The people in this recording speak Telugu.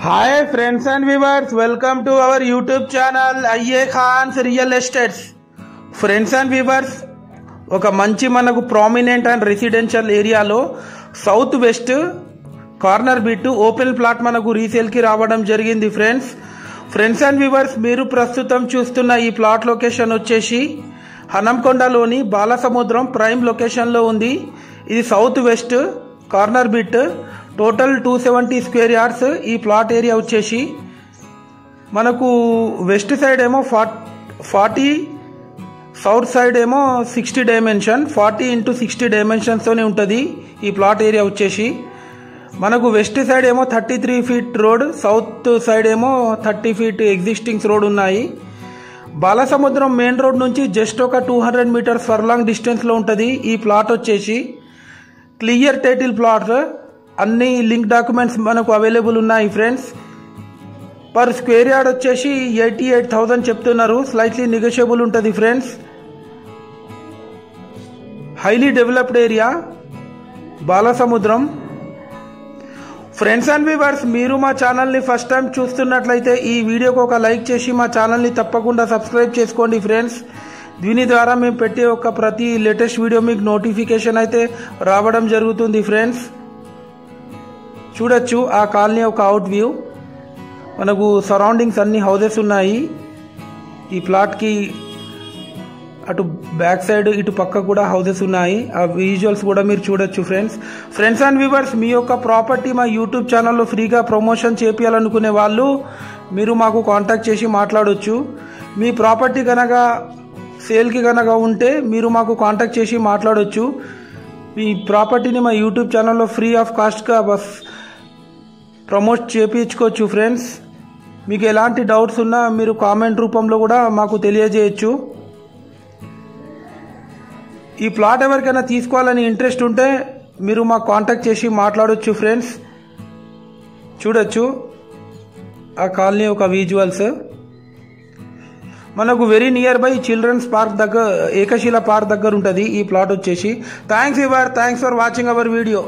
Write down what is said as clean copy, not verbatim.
Hi friends and viewers, welcome to our YouTube channel IA Khan's Real Estates. Friends and viewers, ఒక మంచి మనకు ప్రామినెంట్ అండ్ రెసిడెన్షియల్ ఏరియాలో south west corner bit open plot మనకు రీసేల్ కి రావడం జరిగింది ఫ్రెండ్స్ అండ్ వ్యూవర్స్, మీరు ప్రస్తుతం చూస్తున్న ఈ ప్లాట్ లొకేషన్ వచ్చేసి హనంకొండలోని బాలసముద్రం ప్రైమ్ లొకేషన్ లో ఉంది. ఇది south west corner bit, total 270 square yards. ఈ ప్లాట్ ఏరియా వచ్చేసి మనకు వెస్ట్ సైడ్ ఏమో 40, సౌత్ సైడ్ ఏమో 60 డైమెన్షన్, 40 × 60 డైమెన్షన్స్తోనే ఉంటుంది. ఈ ప్లాట్ ఏరియా వచ్చేసి మనకు వెస్ట్ సైడ్ ఏమో 33 ఫీట్ రోడ్, సౌత్ సైడ్ ఏమో 30 ఫీట్ ఎగ్జిస్టింగ్స్ రోడ్ ఉన్నాయి. బాలసముద్రం మెయిన్ రోడ్ నుంచి జస్ట్ ఒక 200 మీటర్స్ ఫర్లాంగ్ డిస్టెన్స్లో ఉంటుంది. ఈ ప్లాట్ వచ్చేసి క్లియర్ టైటిల్ ప్లాట్, అన్ని లింక్ డాక్యుమెంట్స్ మనకు అవైలబుల్ ఉన్నాయి ఫ్రెండ్స్. పర్ స్క్వేర్ యార్డ్ వచ్చేసి 88,000 చెప్తున్నారు. స్లైట్లీ నెగోషియబుల్ ఉంటుంది friends. Highly developed area Balasamudram. Friends and viewers, మీరు మా ఛానల్ని ఫస్ట్ టైం చూస్తున్నట్లయితే ఈ వీడియోకి ఒక లైక్ చేసి మా ఛానల్ని తప్పకుండా సబ్స్క్రైబ్ చేసుకోండి ఫ్రెండ్స్. దీని ద్వారా మేము పెట్టే ఒక ప్రతి లేటెస్ట్ వీడియో మీకు నోటిఫికేషన్ అయితే రావడం జరుగుతుంది ఫ్రెండ్స్. చూడొచ్చు ఆ కాలనీ ఒక అవుట్ వ్యూ. మనకు సరౌండింగ్స్ అన్ని హౌసెస్ ఉన్నాయి. ఈ ప్లాట్కి అటు బ్యాక్ సైడ్ ఇటు పక్క కూడా హౌసెస్ ఉన్నాయి. ఆ విజువల్స్ కూడా మీరు చూడొచ్చు ఫ్రెండ్స్ అండ్ వ్యూవర్స్, మీ యొక్క ప్రాపర్టీ మా యూట్యూబ్ ఛానల్లో ఫ్రీగా ప్రమోషన్ చేయాలనుకునే వాళ్ళు మీరు మాకు కాంటాక్ట్ చేసి మాట్లాడవచ్చు. మీ ప్రాపర్టీ కనుక సేల్కి కనుక ఉంటే మీరు మాకు కాంటాక్ట్ చేసి మాట్లాడవచ్చు. మీ ప్రాపర్టీని మా యూట్యూబ్ ఛానల్లో ఫ్రీ ఆఫ్ కాస్ట్గా ప్రమోట్ చేయించుకోవచ్చు ఫ్రెండ్స్. మీకు ఎలాంటి డౌట్స్ ఉన్నా మీరు కామెంట్ రూపంలో కూడా మాకు తెలియజేయచ్చు. ఈ ప్లాట్ ఎవరికైనా తీసుకోవాలని ఇంట్రెస్ట్ ఉంటే మీరు మాకు కాంటాక్ట్ చేసి మాట్లాడవచ్చు ఫ్రెండ్స్. చూడొచ్చు ఆ కాలనీ ఒక విజువల్స్. మనకు very near by children's park దగ్గర, ఏకశిల పార్క్ దగ్గర ఉంటుంది ఈ ప్లాట్ వచ్చేసి. Thanks for watching our video.